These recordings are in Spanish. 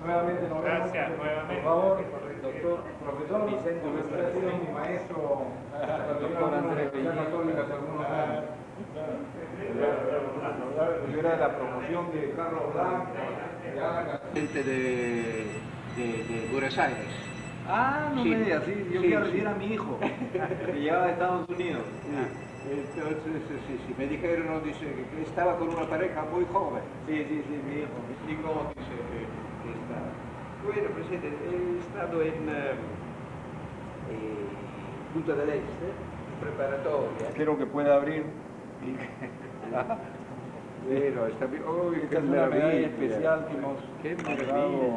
Nuevamente nos vemos. Gracias, nuevamente. Por favor, doctor, profesor Vicente, usted ha sido mi maestro doctor Andrés Católica hace algunos años. Yo era de la promoción de Carlos Blanco, de Buenos Aires. Ah, no Sí. me digas, sí, yo Sí, fui a sí. recibir a mi hijo, que llegaba de Estados Unidos. Entonces, sí, me dijeron, dice, que estaba con una pareja muy joven. Sí, mi hijo. ¿Y cómo dice que está? Bueno, presidente, he estado en Punta del Este, preparatoria. Quiero que pueda abrir. Bueno, está bien. Uy, Esta qué es una medalla maravilla. especial que hemos Qué mandado a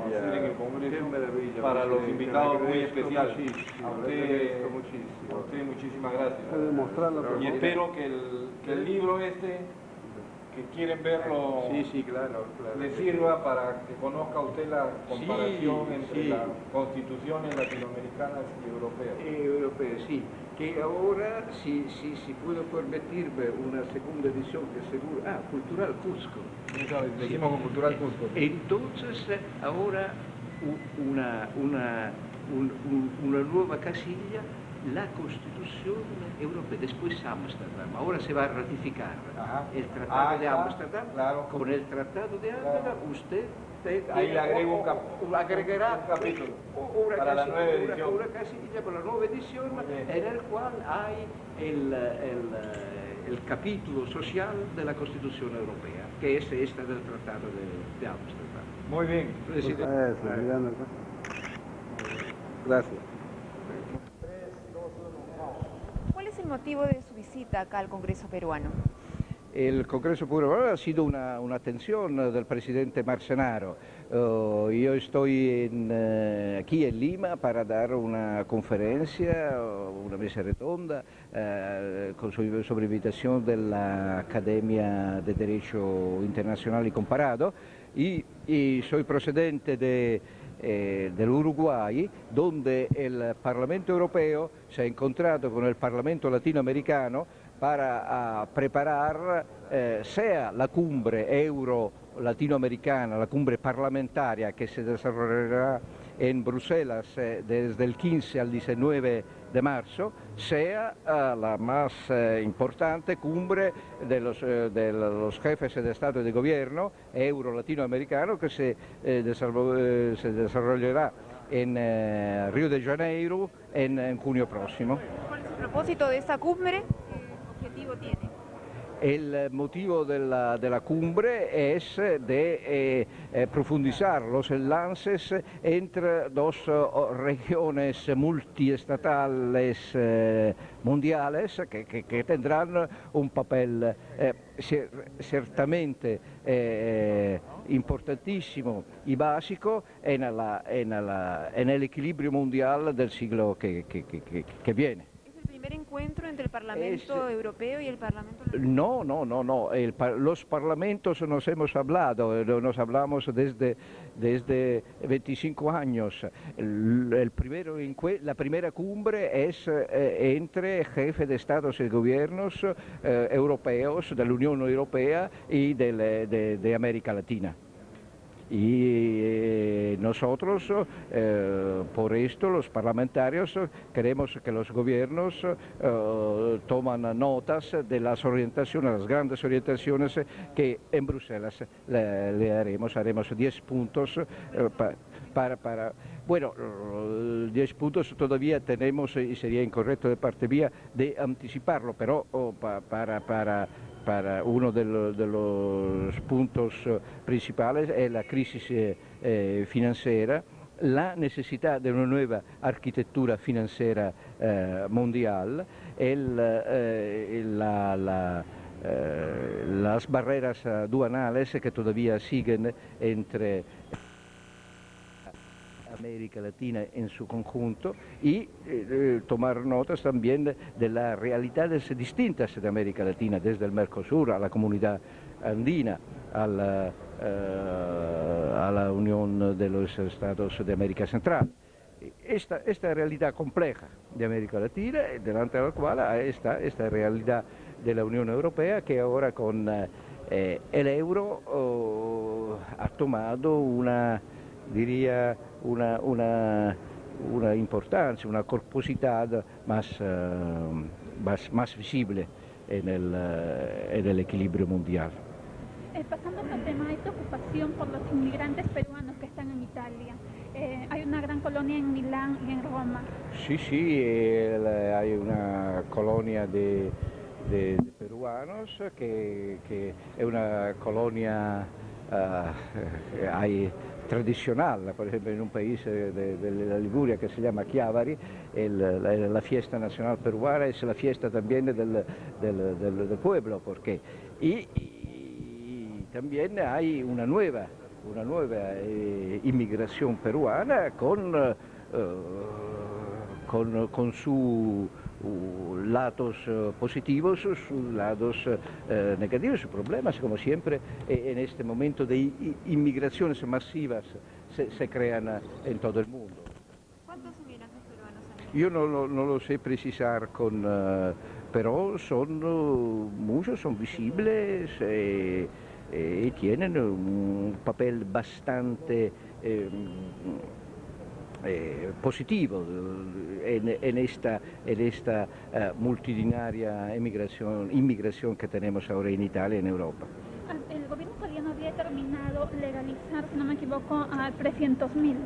hacer en el maravilla. Congreso Qué maravilla. para los Presidente, invitados le muy agradezco especiales. muchísimo, A le usted, agradezco muchísimo. a usted muchísimas gracias. Puede mostrarlo. Y espero que el libro este, que quieren verlo, Sí, claro. le sirva para que conozca usted la comparación Sí, entre sí. las constituciones latinoamericanas y europeas. Europeo, sí. Que ahora, si puedo permitirme una segunda edición que seguro... Cultural Cusco. Dijimos con Cultural Cusco. Entonces, ahora una nueva casilla, la Constitución Europea, después Ámsterdam. Ahora se va a ratificar el Tratado de Ámsterdam. Claro. Con el Tratado de Ámsterdam, usted Ahí le agrego agregará un capítulo una para la casilla, nueva edición. una casilla para la nueva edición Muy bien. en el cual hay el capítulo social de la Constitución Europea, que es esta del Tratado de Ámsterdam. Muy bien. Presidente. Eso, mirando acá. Gracias. ¿Cuál es el motivo de su visita acá al Congreso peruano? El Congreso peruano ha sido una atención del presidente Marcenaro. Yo estoy aquí en Lima para dar una conferencia, una mesa redonda, sobre invitación de la Academia de Derecho Internacional y Comparado, y soy procedente del Uruguay, donde el Parlamento Europeo se ha encontrado con el Parlamento Latinoamericano para preparar sea la cumbre euro-latinoamericana, la cumbre parlamentaria que se desarrollará en Bruselas desde el 15 al 19 de marzo, sea la más importante cumbre de los jefes de Estado y de Gobierno euro-latinoamericano que se desarrollará en Río de Janeiro en junio próximo. ¿Cuál es el propósito de esta cumbre? ¿Qué objetivo tiene? El motivo de la cumbre es de profundizar los enlaces entre dos regiones multiestatales mundiales que tendrán un papel ciertamente importantísimo y básico en el equilibrio mundial del siglo que viene. ¿Es el primer encuentro entre el Parlamento Europeo y el Parlamento No. Los parlamentos nos hemos hablado, nos hablamos desde 25 años. La primera cumbre es entre jefes de Estados y gobiernos europeos, de la Unión Europea y de América Latina. Y nosotros, por esto, los parlamentarios, queremos que los gobiernos toman notas de las orientaciones, las grandes orientaciones que en Bruselas le haremos 10 puntos bueno, 10 puntos todavía tenemos y sería incorrecto de parte mía de anticiparlo, pero para uno de los puntos principales es la crisis financiera, la necesidad de una nueva arquitectura financiera mundial, las barreras aduanales que todavía siguen entre América Latina en su conjunto y tomar notas también de las realidades distintas de América Latina, desde el Mercosur a la Comunidad Andina, a la Unión de los Estados de América Central. Esta realidad compleja de América Latina, delante de la cual está esta realidad de la Unión Europea, que ahora con el euro ha tomado una diría, una importancia, una corposidad más visible en el equilibrio mundial. Pasando a otro tema, hay preocupación por los inmigrantes peruanos que están en Italia. Hay una gran colonia en Milán y en Roma. Sí, hay una colonia de peruanos que es una colonia tradicional, por ejemplo en un país de la Liguria que se llama Chiavari, la fiesta nacional peruana es la fiesta también del pueblo, porque y también hay una nueva inmigración peruana con sus lados positivos, sus lados negativos, sus problemas, como siempre en este momento de inmigraciones masivas se crean en todo el mundo. ¿Cuántos inmigrantes peruanos hay? Yo no lo sé precisar, pero son muchos, son visibles y tienen un papel bastante positivo en esta multitudinaria inmigración que tenemos ahora en Italia y en Europa. El gobierno italiano había determinado legalizar, si no me equivoco, a 300.000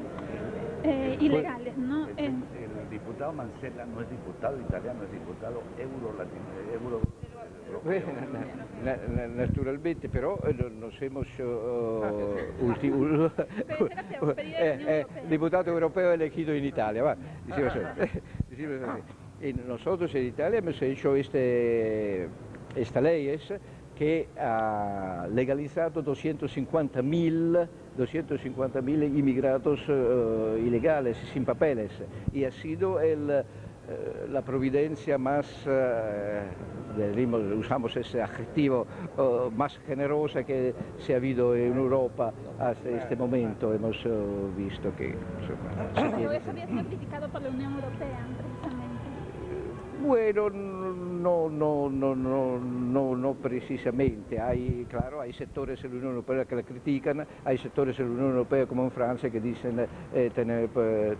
ilegales, ¿no? El diputado Mancella no es diputado italiano, es diputado euro. Naturalmente, però nos hemos diputato europeo elegido en Italia, va, decimos así. Y nosotros en Italia hemos hecho esta ley que ha legalizado 250.000 inmigrados ilegales, sin papeles, y ha sido la providencia más, usamos ese adjetivo, más generosa que se ha habido en Europa hasta este momento. Hemos visto que... Pero eso había sido criticado por la Unión Europea, precisamente. Bueno, no precisamente. Hay sectores en la Unión Europea que la critican, hay sectores en la Unión Europea como en Francia que dicen,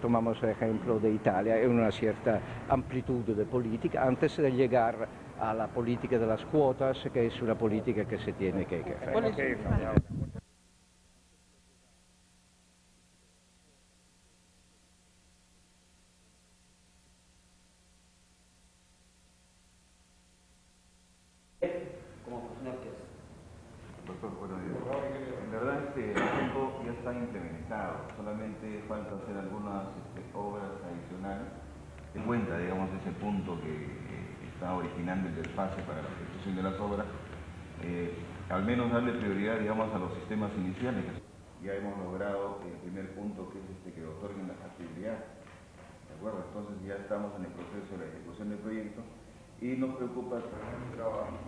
tomamos el ejemplo de Italia, en una cierta amplitud de política, antes de llegar a la política de las cuotas, que es una política que se tiene que hacer. Doctor, bueno, en verdad el tiempo ya está implementado, solamente falta hacer algunas obras adicionales de cuenta, digamos, ese punto que está originando el desfase para la ejecución de las obras, al menos darle prioridad, digamos, a los sistemas iniciales. Ya hemos logrado el primer punto, que es que otorguen la factibilidad, ¿de acuerdo? Entonces ya estamos en el proceso de la ejecución del proyecto y nos preocupa el trabajo.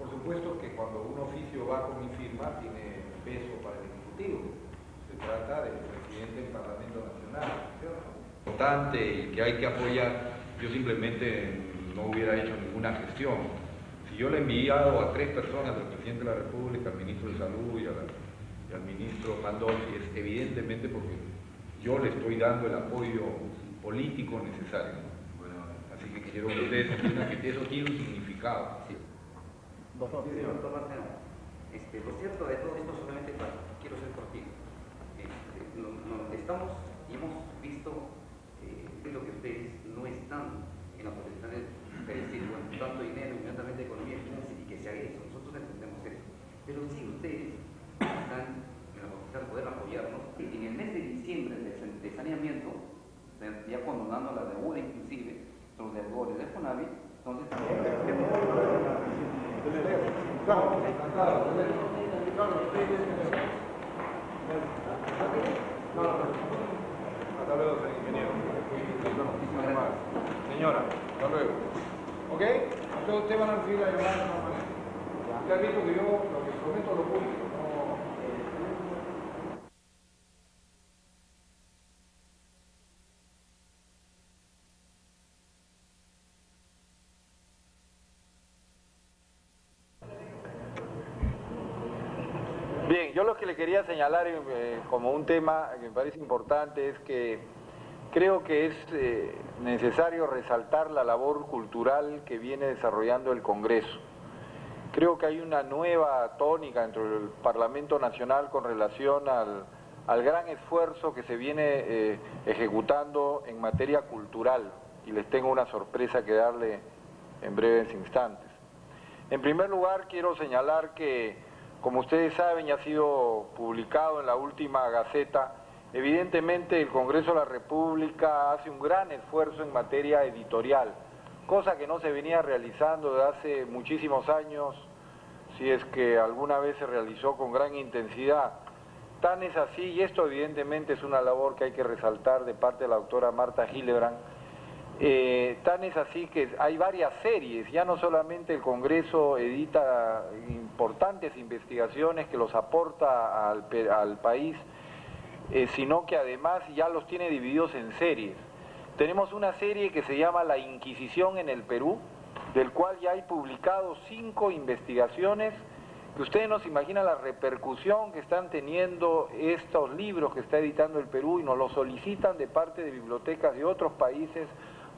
Por supuesto que cuando un oficio va con mi firma tiene peso para el Ejecutivo. Se trata del presidente del Parlamento Nacional, ¿cierto? Importante y que hay que apoyar. Yo simplemente no hubiera hecho ninguna gestión. Si yo le he enviado a 3 personas, al presidente de la República, al ministro de Salud y al ministro Pandolfi, es evidentemente porque yo le estoy dando el apoyo político necesario. Bueno, así que quiero que ustedes entiendan que eso tiene un significado. Doctor Marcelo, lo cierto de todo esto, solamente quiero ser cortito. Estamos y hemos visto que lo que ustedes no están en la posibilidad de decir, bueno, tanto dinero, inmediatamente economía y finanzas y que se haga eso. Nosotros entendemos eso. Pero si ustedes están en la posibilidad de poder apoyarnos, en el mes de diciembre de saneamiento, ya condonando la deuda inclusive, los deudores de FONAVI, entonces Hasta luego, ingeniero. Señora, hasta luego. ¿Ok? Entonces ustedes van a recibir la llamada de esta manera. Ya han visto que yo lo que prometo lo cumplo. Bien, Bien, yo lo que le quería señalar como un tema que me parece importante es que creo que es necesario resaltar la labor cultural que viene desarrollando el Congreso. Creo que hay una nueva tónica dentro del Parlamento Nacional con relación al gran esfuerzo que se viene ejecutando en materia cultural, y les tengo una sorpresa que darle en breves instantes. En primer lugar, quiero señalar que, como ustedes saben, ya ha sido publicado en la última Gaceta, evidentemente el Congreso de la República hace un gran esfuerzo en materia editorial, cosa que no se venía realizando desde hace muchísimos años, si es que alguna vez se realizó con gran intensidad. Tan es así, y esto evidentemente es una labor que hay que resaltar de parte de la doctora Marta Hildebrand, tan es así que hay varias series, ya no solamente el Congreso edita importantes investigaciones que los aporta al país, sino que además ya los tiene divididos en series. Tenemos una serie que se llama La Inquisición en el Perú, del cual ya hay publicados 5 investigaciones, que ustedes no se imaginan la repercusión que están teniendo estos libros que está editando el Perú, y nos los solicitan de parte de bibliotecas de otros países,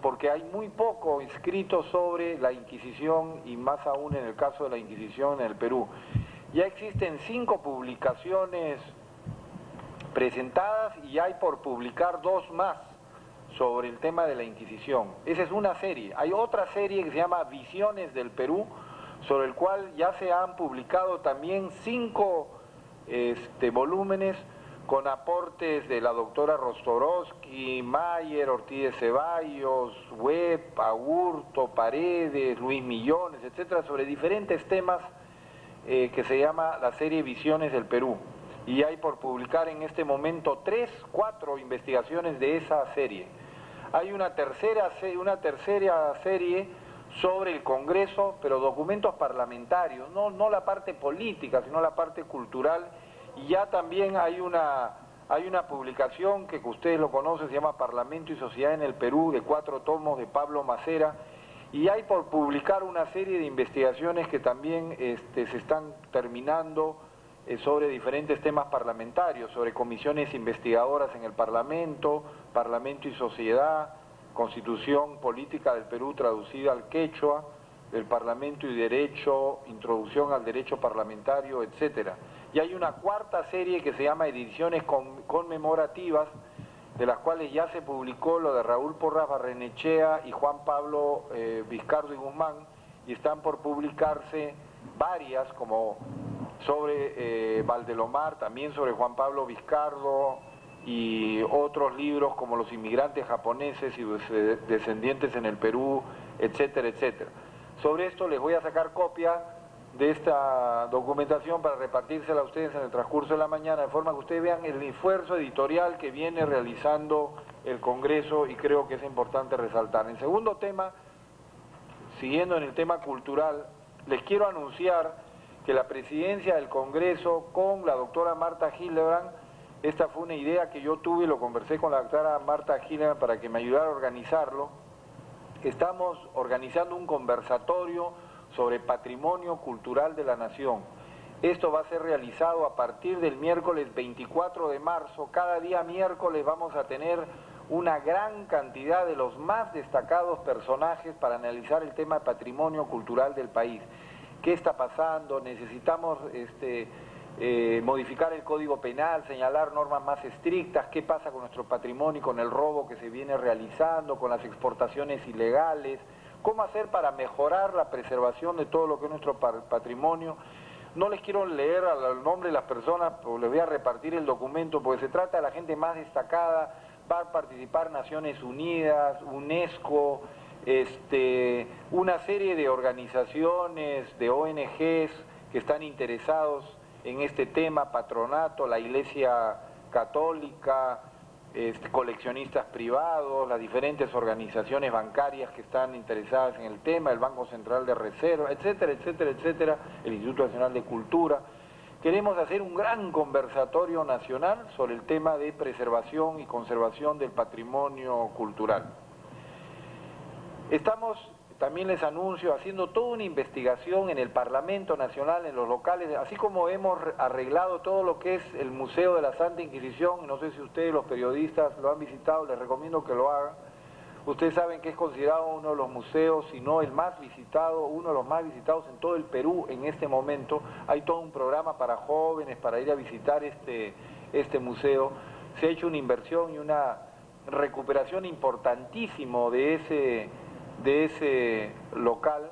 porque hay muy poco escrito sobre la Inquisición, y más aún en el caso de la Inquisición en el Perú. Ya existen 5 publicaciones presentadas y hay por publicar 2 más sobre el tema de la Inquisición. Esa es una serie. Hay otra serie que se llama Visiones del Perú, sobre el cual ya se han publicado también 5 volúmenes, con aportes de la doctora Rostorowski, Mayer, Ortiz de Ceballos, Webb, Agurto, Paredes, Luis Millones, etcétera, sobre diferentes temas que se llama la serie Visiones del Perú. Y hay por publicar en este momento 3, 4 investigaciones de esa serie. Hay una tercera serie sobre el Congreso, pero documentos parlamentarios, no la parte política, sino la parte cultural. Y ya también hay una publicación que ustedes lo conocen, se llama Parlamento y Sociedad en el Perú, de 4 tomos de Pablo Macera, y hay por publicar una serie de investigaciones que también se están terminando sobre diferentes temas parlamentarios, sobre comisiones investigadoras en el Parlamento, Parlamento y Sociedad, Constitución Política del Perú traducida al quechua, el Parlamento y Derecho, Introducción al Derecho Parlamentario, etcétera. Y hay una 4ª serie que se llama Ediciones Conmemorativas, de las cuales ya se publicó lo de Raúl Porras Barrenechea y Juan Pablo Vizcardo y Guzmán, y están por publicarse varias, como sobre Valdelomar, también sobre Juan Pablo Vizcardo, y otros libros como Los inmigrantes japoneses y descendientes en el Perú, etcétera, etcétera. Sobre esto les voy a sacar copia de esta documentación para repartírsela a ustedes en el transcurso de la mañana, de forma que ustedes vean el esfuerzo editorial que viene realizando el Congreso, y creo que es importante resaltar. En segundo tema, siguiendo en el tema cultural, les quiero anunciar que la presidencia del Congreso con la doctora Marta Hildebrand, esta fue una idea que yo tuve, lo conversé con la doctora Marta Hildebrand para que me ayudara a organizarlo. Estamos organizando un conversatorio sobre patrimonio cultural de la nación. Esto va a ser realizado a partir del miércoles 24 de marzo. Cada día miércoles vamos a tener una gran cantidad de los más destacados personajes para analizar el tema de patrimonio cultural del país. ¿Qué está pasando? Necesitamos modificar el Código Penal, señalar normas más estrictas, qué pasa con nuestro patrimonio, con el robo que se viene realizando, con las exportaciones ilegales, cómo hacer para mejorar la preservación de todo lo que es nuestro patrimonio. No les quiero leer el nombre de las personas, pero les voy a repartir el documento, porque se trata de la gente más destacada. Va a participar Naciones Unidas, UNESCO, una serie de organizaciones, de ONGs que están interesados en este tema, patronato, la Iglesia Católica, coleccionistas privados, las diferentes organizaciones bancarias que están interesadas en el tema, el Banco Central de Reserva, etcétera, etcétera, etcétera, el Instituto Nacional de Cultura. Queremos hacer un gran conversatorio nacional sobre el tema de preservación y conservación del patrimonio cultural. también les anuncio, haciendo toda una investigación en el Parlamento Nacional, en los locales, así como hemos arreglado todo lo que es el Museo de la Santa Inquisición, no sé si ustedes los periodistas lo han visitado, les recomiendo que lo hagan. Ustedes saben que es considerado uno de los museos, si no el más visitado, uno de los más visitados en todo el Perú en este momento. Hay todo un programa para jóvenes, para ir a visitar este museo. Se ha hecho una inversión y una recuperación importantísimo de ese local.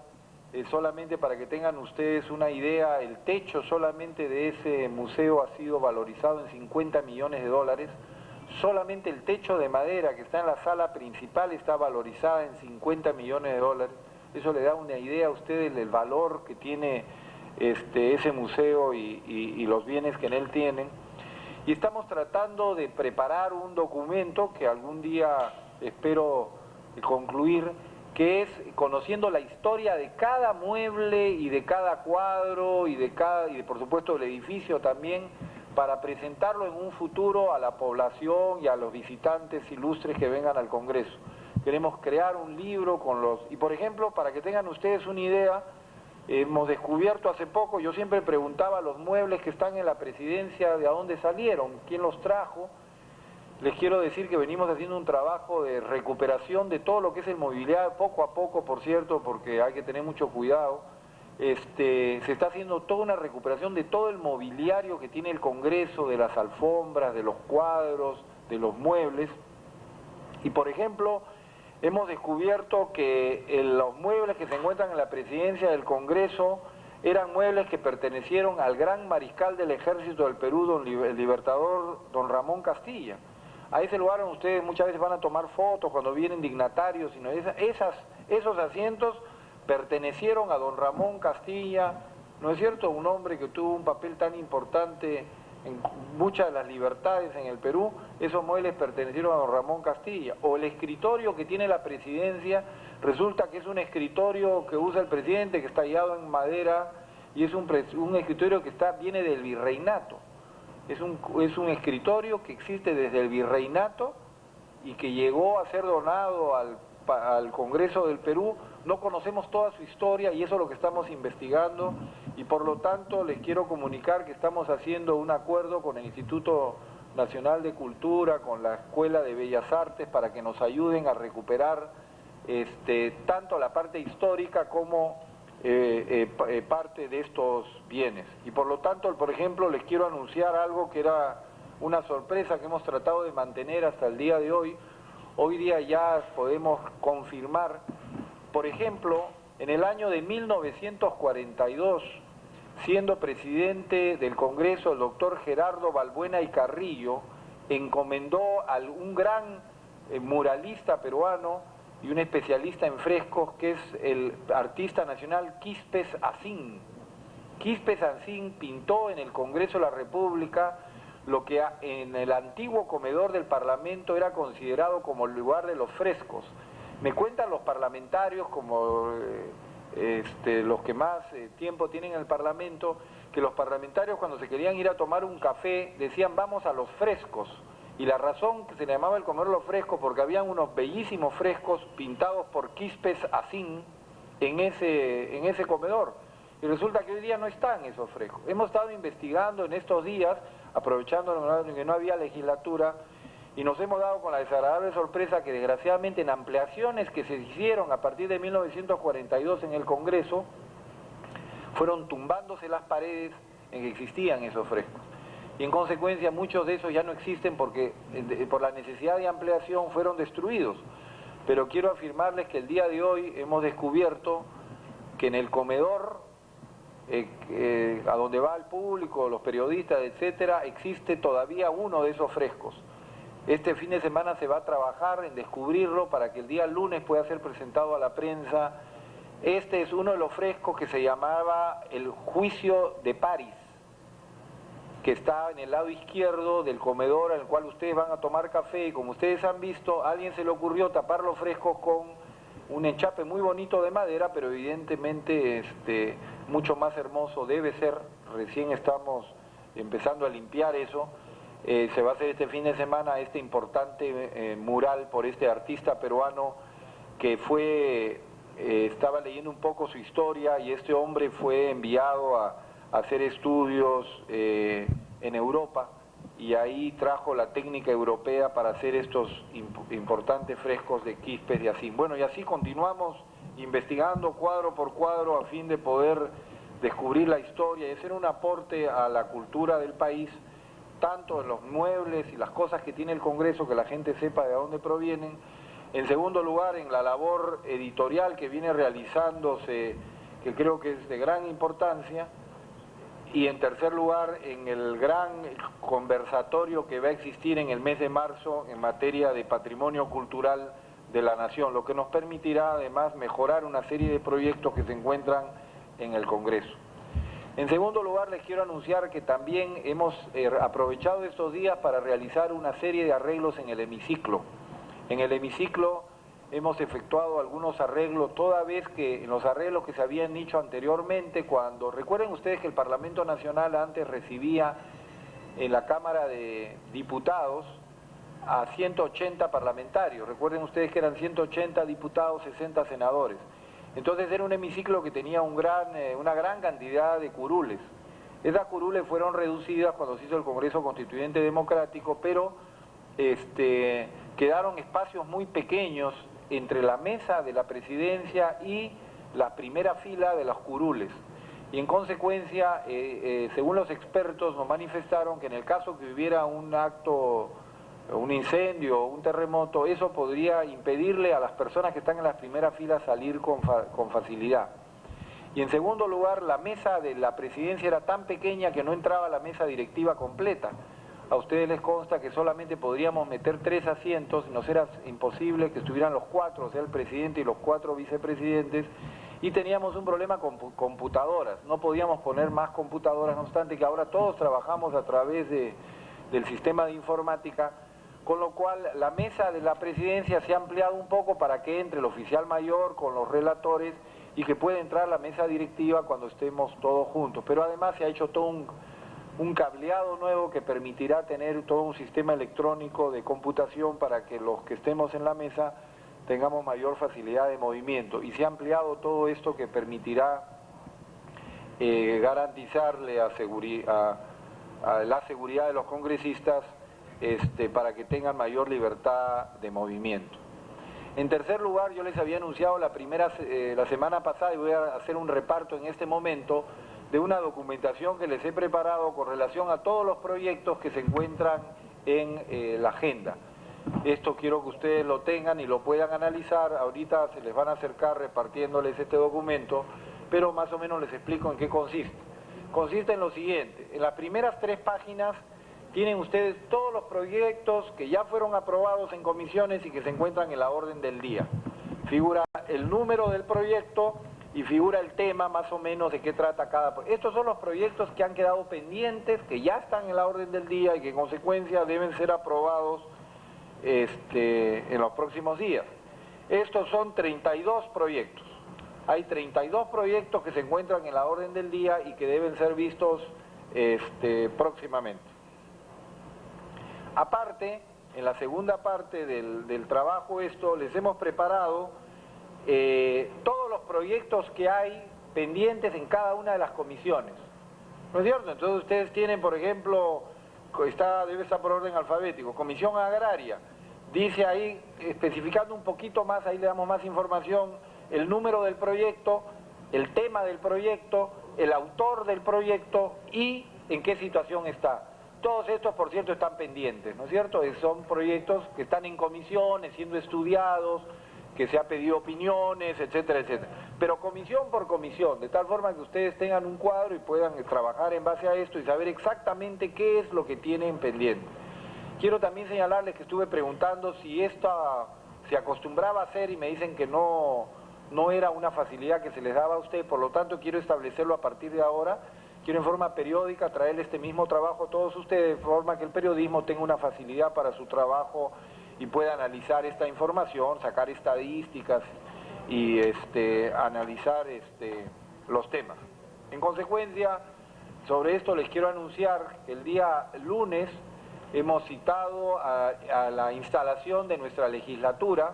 Solamente para que tengan ustedes una idea, el techo solamente de ese museo ha sido valorizado en $50 millones. Solamente el techo de madera que está en la sala principal está valorizada en $50 millones. Eso le da una idea a ustedes del valor que tiene ese museo y los bienes que en él tienen. Y estamos tratando de preparar un documento que algún día espero concluir, que es conociendo la historia de cada mueble y de cada cuadro y por supuesto el edificio también, para presentarlo en un futuro a la población y a los visitantes ilustres que vengan al Congreso. Queremos crear un libro con y por ejemplo, para que tengan ustedes una idea, hemos descubierto hace poco, yo siempre preguntaba los muebles que están en la presidencia, de dónde salieron, quién los trajo. Les quiero decir que venimos haciendo un trabajo de recuperación de todo lo que es el mobiliario, poco a poco, por cierto, porque hay que tener mucho cuidado. Se está haciendo toda una recuperación de todo el mobiliario que tiene el Congreso, de las alfombras, de los cuadros, de los muebles. Y por ejemplo, hemos descubierto que los muebles que se encuentran en la presidencia del Congreso eran muebles que pertenecieron al gran mariscal del Ejército del Perú, el libertador don Ramón Castilla. A ese lugar donde ustedes muchas veces van a tomar fotos cuando vienen dignatarios, esos asientos pertenecieron a don Ramón Castilla, ¿no es cierto? Un hombre que tuvo un papel tan importante en muchas de las libertades en el Perú. Esos muebles pertenecieron a don Ramón Castilla. O el escritorio que tiene la presidencia, resulta que es un escritorio que usa el presidente, que está tallado en madera, y es un escritorio que viene del virreinato. Es un escritorio que existe desde el virreinato y que llegó a ser donado al Congreso del Perú. No conocemos toda su historia y eso es lo que estamos investigando, y por lo tanto les quiero comunicar que estamos haciendo un acuerdo con el Instituto Nacional de Cultura, con la Escuela de Bellas Artes, para que nos ayuden a recuperar tanto la parte histórica como parte de estos bienes. Y por lo tanto, por ejemplo, les quiero anunciar algo que era una sorpresa que hemos tratado de mantener hasta el día de hoy. Hoy día ya podemos confirmar, por ejemplo, en el año de 1942, siendo presidente del Congreso el doctor Gerardo Balbuena y Carrillo, encomendó a un gran muralista peruano y un especialista en frescos, que es el artista nacional Quíspes Acín. Quíspes Acín pintó en el Congreso de la República lo que en el antiguo comedor del Parlamento era considerado como el lugar de los frescos. Me cuentan los parlamentarios, como los que más tiempo tienen en el Parlamento, que los parlamentarios cuando se querían ir a tomar un café decían vamos a los frescos. Y la razón que se le llamaba el comedor de los frescos, porque habían unos bellísimos frescos pintados por Quíspes Acín en ese comedor. Y resulta que hoy día no están esos frescos. Hemos estado investigando en estos días, aprovechando que no había legislatura, y nos hemos dado con la desagradable sorpresa que desgraciadamente en ampliaciones que se hicieron a partir de 1942 en el Congreso, fueron tumbándose las paredes en que existían esos frescos. Y en consecuencia muchos de esos ya no existen porque por la necesidad de ampliación fueron destruidos. Pero quiero afirmarles que el día de hoy hemos descubierto que en el comedor, a donde va el público, los periodistas, etcétera, existe todavía uno de esos frescos. Este fin de semana se va a trabajar en descubrirlo para que el día lunes pueda ser presentado a la prensa. Este es uno de los frescos que se llamaba el Juicio de París, que está en el lado izquierdo del comedor al cual ustedes van a tomar café, y como ustedes han visto, a alguien se le ocurrió tapar los frescos con un enchape muy bonito de madera, pero evidentemente mucho más hermoso debe ser. Recién estamos empezando a limpiar eso. Se va a hacer este fin de semana este importante mural por este artista peruano que fue estaba leyendo un poco su historia y este hombre fue enviado a hacer estudios en Europa y ahí trajo la técnica europea para hacer estos importantes frescos de Quispes de Asín. Bueno, y así continuamos investigando cuadro por cuadro a fin de poder descubrir la historia y hacer un aporte a la cultura del país, tanto en los muebles y las cosas que tiene el Congreso, que la gente sepa de dónde provienen. En segundo lugar, en la labor editorial que viene realizándose, que creo que es de gran importancia. Y en tercer lugar, en el gran conversatorio que va a existir en el mes de marzo en materia de patrimonio cultural de la nación, lo que nos permitirá además mejorar una serie de proyectos que se encuentran en el Congreso. En segundo lugar, les quiero anunciar que también hemos aprovechado estos días para realizar una serie de arreglos en el hemiciclo. En el hemiciclo hemos efectuado algunos arreglos, toda vez que en los arreglos que se habían hecho anteriormente, cuando, recuerden ustedes que el Parlamento Nacional antes recibía en la Cámara de Diputados a 180 parlamentarios, recuerden ustedes que eran 180 diputados, 60 senadores. Entonces era un hemiciclo que tenía una gran cantidad de curules. Esas curules fueron reducidas cuando se hizo el Congreso Constituyente Democrático, pero quedaron espacios muy pequeños entre la mesa de la presidencia y la primera fila de los curules. Y en consecuencia, según los expertos, nos manifestaron que en el caso que hubiera un acto, un incendio o un terremoto, eso podría impedirle a las personas que están en las primeras filas salir con facilidad. Y en segundo lugar, la mesa de la presidencia era tan pequeña que no entraba la mesa directiva completa. A ustedes les consta que solamente podríamos meter 3 asientos, nos era imposible que estuvieran los 4, o sea, el presidente y los 4 vicepresidentes, y teníamos un problema con computadoras, no podíamos poner más computadoras, no obstante que ahora todos trabajamos a través del sistema de informática, con lo cual la mesa de la presidencia se ha ampliado un poco para que entre el oficial mayor con los relatores y que pueda entrar la mesa directiva cuando estemos todos juntos. Pero además se ha hecho todo un cableado nuevo que permitirá tener todo un sistema electrónico de computación para que los que estemos en la mesa tengamos mayor facilidad de movimiento. Y se ha ampliado todo esto que permitirá garantizarle a la seguridad de los congresistas para que tengan mayor libertad de movimiento. En tercer lugar, yo les había anunciado la semana pasada, y voy a hacer un reparto en este momento, de una documentación que les he preparado con relación a todos los proyectos que se encuentran en la agenda. Esto quiero que ustedes lo tengan y lo puedan analizar. Ahorita se les van a acercar repartiéndoles este documento, pero más o menos les explico en qué consiste. Consiste en lo siguiente: en las primeras 3 páginas tienen ustedes todos los proyectos que ya fueron aprobados en comisiones y que se encuentran en la orden del día. Figura el número del proyecto y figura el tema más o menos de qué trata cada proyecto. Estos son los proyectos que han quedado pendientes, que ya están en la orden del día y que en consecuencia deben ser aprobados en los próximos días. Estos son 32 proyectos. Hay 32 proyectos que se encuentran en la orden del día y que deben ser vistos próximamente. Aparte, en la segunda parte del trabajo les hemos preparado todos los proyectos que hay pendientes en cada una de las comisiones. ¿No es cierto? Entonces ustedes tienen, por ejemplo, debe estar por orden alfabético, Comisión Agraria, dice ahí, especificando un poquito más, ahí le damos más información, el número del proyecto, el tema del proyecto, el autor del proyecto y en qué situación está. Todos estos, por cierto, están pendientes, ¿no es cierto? Son proyectos que están en comisiones, siendo estudiados, que se ha pedido opiniones, etcétera, etcétera. Pero comisión por comisión, de tal forma que ustedes tengan un cuadro y puedan trabajar en base a esto y saber exactamente qué es lo que tienen pendiente. Quiero también señalarles que estuve preguntando si esta se acostumbraba a hacer y me dicen que no era una facilidad que se les daba a usted, por lo tanto quiero establecerlo a partir de ahora. Quiero en forma periódica traerle este mismo trabajo a todos ustedes, de forma que el periodismo tenga una facilidad para su trabajo y pueda analizar esta información, sacar estadísticas y analizar los temas. En consecuencia, sobre esto les quiero anunciar que el día lunes hemos citado a la instalación de nuestra legislatura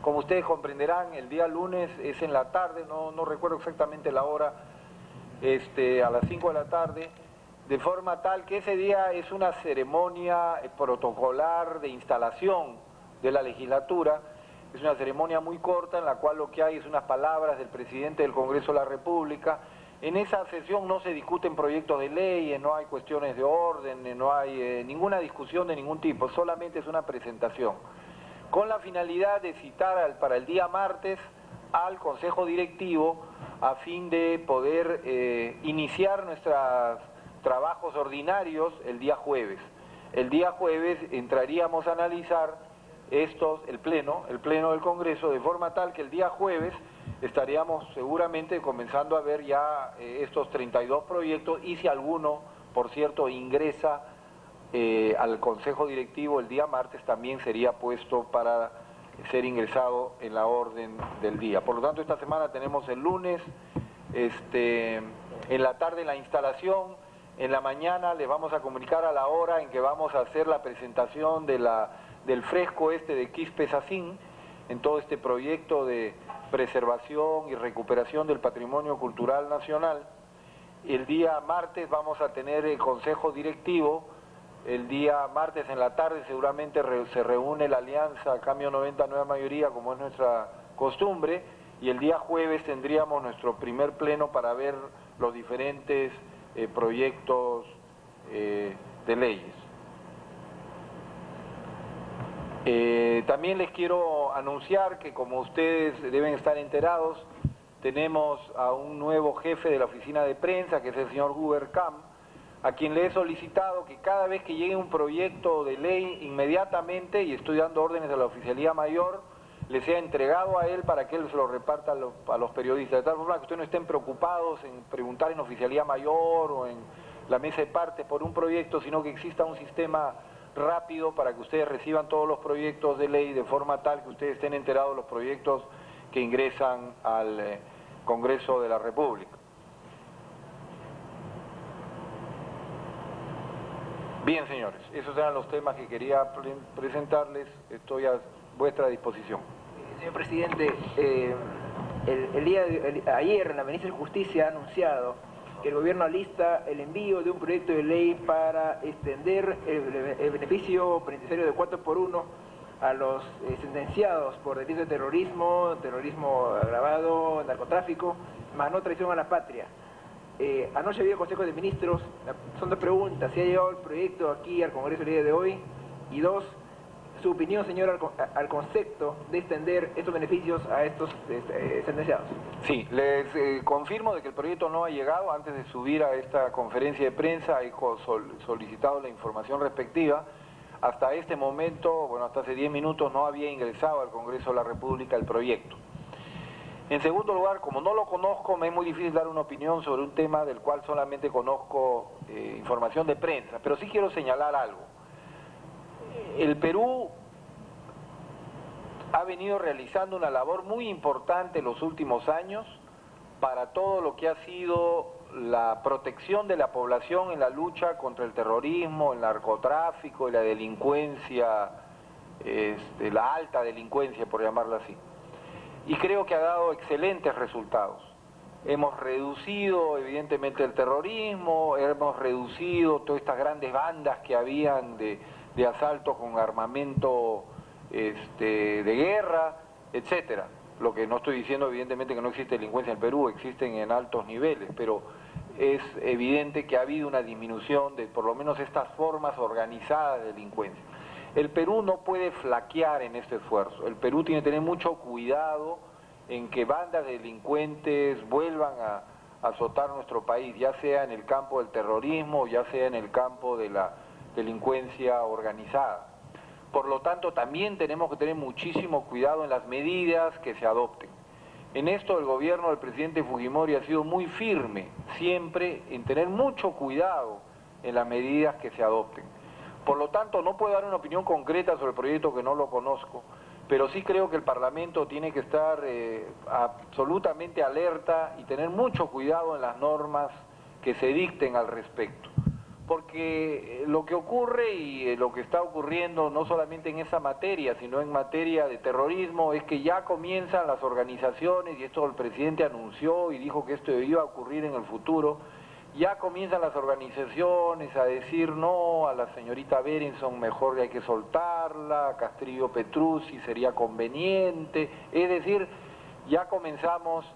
Como ustedes comprenderán, el día lunes es en la tarde, no recuerdo exactamente la hora, a las 5 de la tarde, de forma tal que ese día es una ceremonia protocolar de instalación de la legislatura. Es una ceremonia muy corta en la cual lo que hay es unas palabras del presidente del Congreso de la República. En esa sesión no se discuten proyectos de leyes, no hay cuestiones de orden, no hay ninguna discusión de ningún tipo, solamente es una presentación, con la finalidad de citar para el día martes al Consejo Directivo a fin de poder iniciar nuestros trabajos ordinarios el día jueves. El día jueves entraríamos a analizar el pleno del Congreso, de forma tal que el día jueves estaríamos seguramente comenzando a ver ya estos 32 proyectos, y si alguno, por cierto, ingresa al Consejo Directivo el día martes, también sería puesto para ser ingresado en la orden del día. Por lo tanto, esta semana tenemos el lunes, en la tarde la instalación, en la mañana les vamos a comunicar a la hora en que vamos a hacer la presentación del fresco de Quispe Sacín, en todo este proyecto de preservación y recuperación del patrimonio cultural nacional. El día martes vamos a tener el Consejo Directivo. El día martes en la tarde seguramente se reúne la Alianza Cambio 90 Nueva Mayoría, como es nuestra costumbre, y el día jueves tendríamos nuestro primer pleno para ver los diferentes proyectos de leyes. También les quiero anunciar que, como ustedes deben estar enterados, tenemos a un nuevo jefe de la oficina de prensa, que es el señor Huber Kam, a quien le he solicitado que cada vez que llegue un proyecto de ley, inmediatamente, y estoy dando órdenes a la Oficialía Mayor, le sea entregado a él para que él se lo reparta a los periodistas, de tal forma que ustedes no estén preocupados en preguntar en Oficialía Mayor o en la mesa de partes por un proyecto, sino que exista un sistema rápido para que ustedes reciban todos los proyectos de ley de forma tal que ustedes estén enterados de los proyectos que ingresan al Congreso de la República. Bien, señores, esos eran los temas que quería presentarles. Estoy a vuestra disposición. Señor presidente, ayer la ministra de Justicia ha anunciado que el gobierno alista el envío de un proyecto de ley para extender el beneficio penitenciario de 4x1 a los sentenciados por delitos de terrorismo agravado, narcotráfico, más no traición a la patria. Anoche había Consejo de Ministros. Son dos preguntas: ¿si ha llegado el proyecto aquí al Congreso el día de hoy? Y dos, su opinión, señor, al concepto de extender estos beneficios a estos sentenciados. Sí, les confirmo de que el proyecto no ha llegado. Antes de subir a esta conferencia de prensa he solicitado la información respectiva. Hasta este momento, bueno, hasta hace 10 minutos no había ingresado al Congreso de la República el proyecto. En segundo lugar, como no lo conozco, me es muy difícil dar una opinión sobre un tema del cual solamente conozco información de prensa, pero sí quiero señalar algo. El Perú ha venido realizando una labor muy importante en los últimos años para todo lo que ha sido la protección de la población en la lucha contra el terrorismo, el narcotráfico y la delincuencia, la alta delincuencia, por llamarla así. Y creo que ha dado excelentes resultados. Hemos reducido evidentemente el terrorismo, hemos reducido todas estas grandes bandas que habían de asaltos con armamento de guerra, etcétera. Lo que no estoy diciendo evidentemente que no existe delincuencia en el Perú, existen en altos niveles, pero es evidente que ha habido una disminución de por lo menos estas formas organizadas de delincuencia. El Perú no puede flaquear en este esfuerzo. El Perú tiene que tener mucho cuidado en que bandas de delincuentes vuelvan a azotar nuestro país, ya sea en el campo del terrorismo, ya sea en el campo de la delincuencia organizada. Por lo tanto, también tenemos que tener muchísimo cuidado en las medidas que se adopten. En esto el gobierno del presidente Fujimori ha sido muy firme, siempre en tener mucho cuidado en las medidas que se adopten. Por lo tanto, no puedo dar una opinión concreta sobre el proyecto que no lo conozco, pero sí creo que el Parlamento tiene que estar absolutamente alerta y tener mucho cuidado en las normas que se dicten al respecto. porque lo que ocurre y lo que está ocurriendo no solamente en esa materia, sino en materia de terrorismo, es que ya comienzan las organizaciones, y esto el presidente anunció y dijo que esto iba a ocurrir en el futuro, ya comienzan las organizaciones a decir no, a la señorita Berenson mejor hay que soltarla, a Castrillo Petruzzi sería conveniente, es decir, ya comenzamos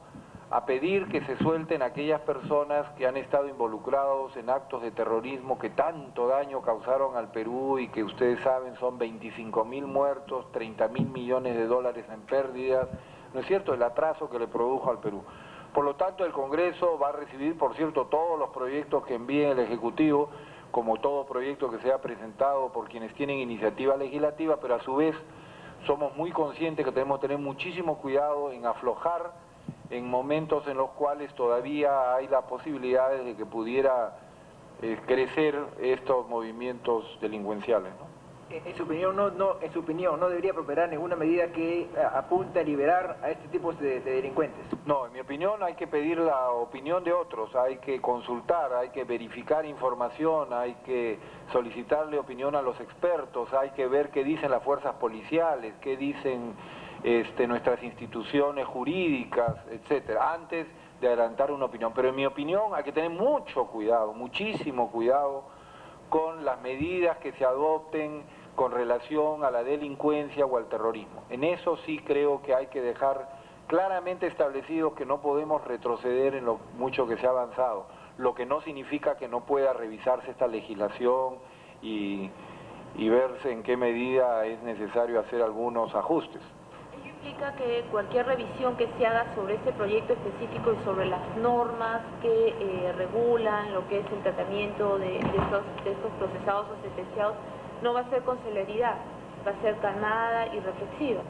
a pedir que se suelten aquellas personas que han estado involucrados en actos de terrorismo que tanto daño causaron al Perú y que ustedes saben son 25.000 muertos, 30.000 millones de dólares en pérdidas, ¿no es cierto?, el atraso que le produjo al Perú. Por lo tanto, el Congreso va a recibir, por cierto, todos los proyectos que envíe el Ejecutivo, como todo proyecto que sea presentado por quienes tienen iniciativa legislativa, pero a su vez somos muy conscientes que tenemos que tener muchísimo cuidado en aflojar en momentos en los cuales todavía hay las posibilidades de que pudiera crecer estos movimientos delincuenciales, ¿no? En su opinión, no debería prosperar ninguna medida que apunte a liberar a este tipo de delincuentes. No, en mi opinión hay que pedir la opinión de otros, hay que consultar, hay que verificar información, hay que solicitarle opinión a los expertos, hay que ver qué dicen las fuerzas policiales, qué dicen nuestras instituciones jurídicas, etcétera, antes de adelantar una opinión. Pero en mi opinión hay que tener mucho cuidado, muchísimo cuidado con las medidas que se adopten con relación a la delincuencia o al terrorismo. En eso sí creo que hay que dejar claramente establecido que no podemos retroceder en lo mucho que se ha avanzado, lo que no significa que no pueda revisarse esta legislación y verse en qué medida es necesario hacer algunos ajustes. ¿Ello implica que cualquier revisión que se haga sobre este proyecto específico y sobre las normas que regulan lo que es el tratamiento de estos procesados o sentenciados no va a ser con celeridad, va a ser calmada y reflexiva?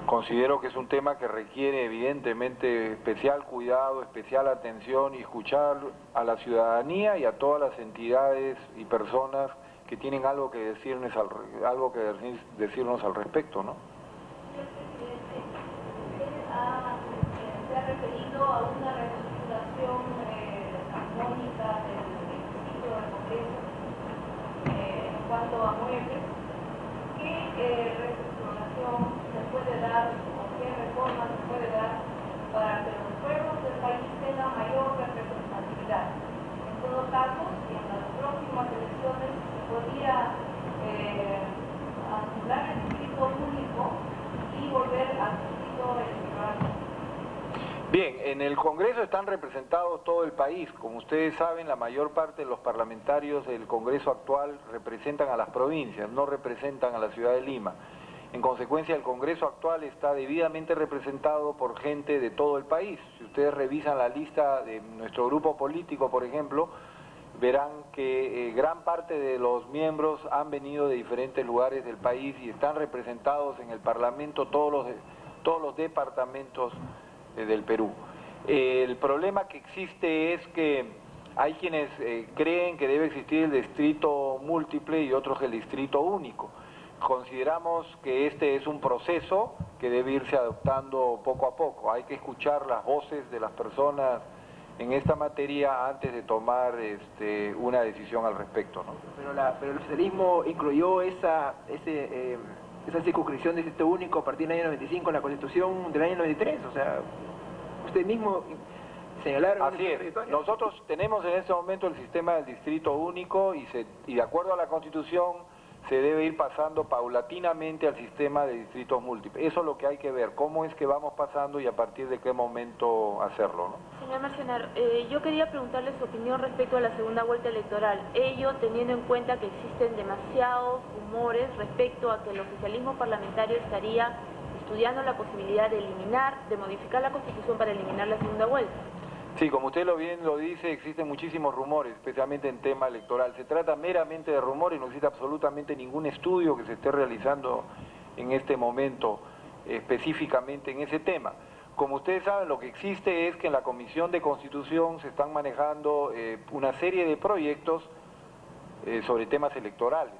Considero que es un tema que requiere evidentemente especial cuidado, especial atención y escuchar a la ciudadanía y a todas las entidades y personas que tienen algo que decirnos al respecto, ¿no? Señor presidente, usted se ha referido a una reestructuración armónica del requisito del Congreso en cuanto a muebles. ¿Qué reestructuración se puede dar o qué reforma se puede dar para que los pueblos del país tengan mayor representatividad? En todo caso, si en las próximas elecciones se podría anular el distrito único y volver al distrito electoral. Bien, en el Congreso están representados todo el país. Como ustedes saben, la mayor parte de los parlamentarios del Congreso actual representan a las provincias, no representan a la ciudad de Lima. En consecuencia, el Congreso actual está debidamente representado por gente de todo el país. Si ustedes revisan la lista de nuestro grupo político, por ejemplo, verán que gran parte de los miembros han venido de diferentes lugares del país y están representados en el Parlamento todos los departamentos del Perú. El problema que existe es que hay quienes creen que debe existir el distrito múltiple y otros el distrito único. Consideramos que este es un proceso que debe irse adoptando poco a poco. Hay que escuchar las voces de las personas en esta materia antes de tomar una decisión al respecto, ¿no? Pero el socialismo incluyó esa circunscripción de distrito único a partir del año 95 en la Constitución del año 93, o sea, usted mismo señalaron... Así es, nosotros tenemos en este momento el sistema del distrito único y de acuerdo a la Constitución se debe ir pasando paulatinamente al sistema de distritos múltiples. Eso es lo que hay que ver, cómo es que vamos pasando y a partir de qué momento hacerlo, ¿no? Señor Marcenar, yo quería preguntarle su opinión respecto a la segunda vuelta electoral. Ello teniendo en cuenta que existen demasiados rumores respecto a que el oficialismo parlamentario estaría estudiando la posibilidad de modificar la Constitución para eliminar la segunda vuelta. Sí, como usted bien lo dice, existen muchísimos rumores, especialmente en tema electoral. Se trata meramente de rumores, no existe absolutamente ningún estudio que se esté realizando en este momento específicamente en ese tema. Como ustedes saben, lo que existe es que en la Comisión de Constitución se están manejando una serie de proyectos sobre temas electorales.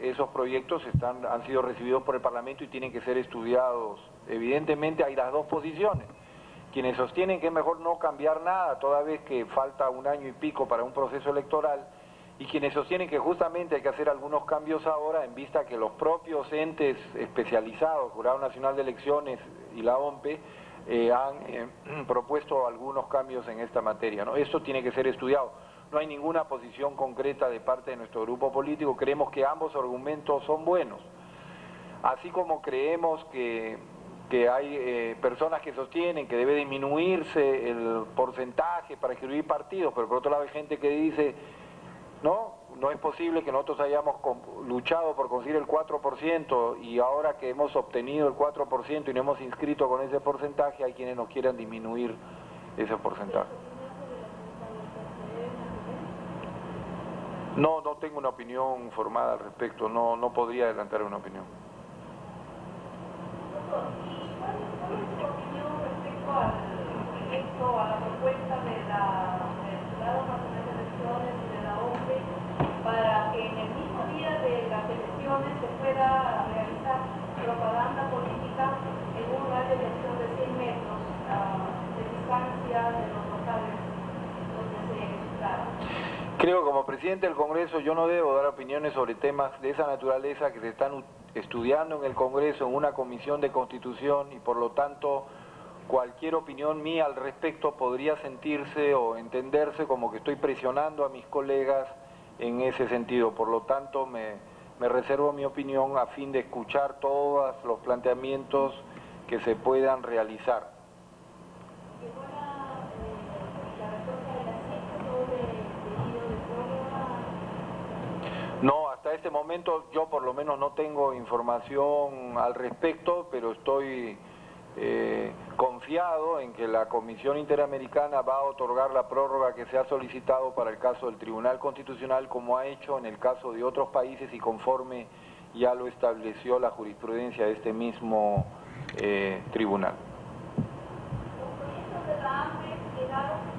Esos proyectos han sido recibidos por el Parlamento y tienen que ser estudiados. Evidentemente hay las dos posiciones. Quienes sostienen que es mejor no cambiar nada, toda vez que falta un año y pico para un proceso electoral, y quienes sostienen que justamente hay que hacer algunos cambios ahora en vista que los propios entes especializados, Jurado Nacional de Elecciones y la OMPE, han propuesto algunos cambios en esta materia, ¿no? Esto tiene que ser estudiado. No hay ninguna posición concreta de parte de nuestro grupo político, creemos que ambos argumentos son buenos. Así como creemos que hay personas que sostienen que debe disminuirse el porcentaje para escribir partidos, pero por otro lado hay gente que dice, no es posible que nosotros hayamos luchado por conseguir el 4% y ahora que hemos obtenido el 4% y nos hemos inscrito con ese porcentaje, hay quienes nos quieran disminuir ese porcentaje. No tengo una opinión formada al respecto, no podría adelantar una opinión. ¿Cuál es su opinión respecto al proyecto, a la propuesta del Jurado Nacional de Elecciones y de la OMPE para que en el mismo día de las elecciones se pueda realizar propaganda política en un radio de elección de 100 metros de distancia de los locales donde se registraron? Creo que como presidente del Congreso yo no debo dar opiniones sobre temas de esa naturaleza que se están estudiando en el Congreso en una comisión de Constitución y por lo tanto cualquier opinión mía al respecto podría sentirse o entenderse como que estoy presionando a mis colegas en ese sentido. Por lo tanto me reservo mi opinión a fin de escuchar todos los planteamientos que se puedan realizar. No, hasta este momento yo por lo menos no tengo información al respecto, pero estoy confiado en que la Comisión Interamericana va a otorgar la prórroga que se ha solicitado para el caso del Tribunal Constitucional, como ha hecho en el caso de otros países y conforme ya lo estableció la jurisprudencia de este mismo tribunal. ¿Los proyectos de la AMPE llegaron?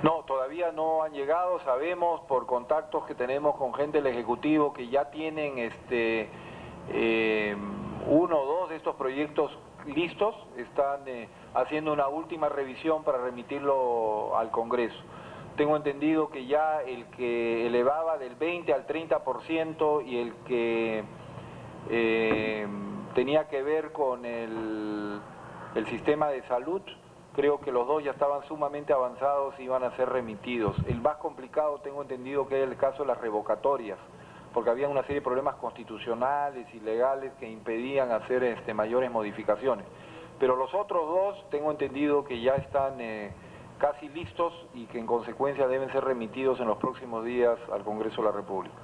No, todavía no han llegado. Sabemos por contactos que tenemos con gente del Ejecutivo que ya tienen uno o dos de estos proyectos listos, están haciendo una última revisión para remitirlo al Congreso. Tengo entendido que ya el que elevaba del 20 al 30% y el que tenía que ver con el sistema de salud, creo que los dos ya estaban sumamente avanzados y iban a ser remitidos. El más complicado tengo entendido que es el caso de las revocatorias, porque había una serie de problemas constitucionales y legales que impedían hacer mayores modificaciones. Pero los otros dos tengo entendido que ya están casi listos y que en consecuencia deben ser remitidos en los próximos días al Congreso de la República.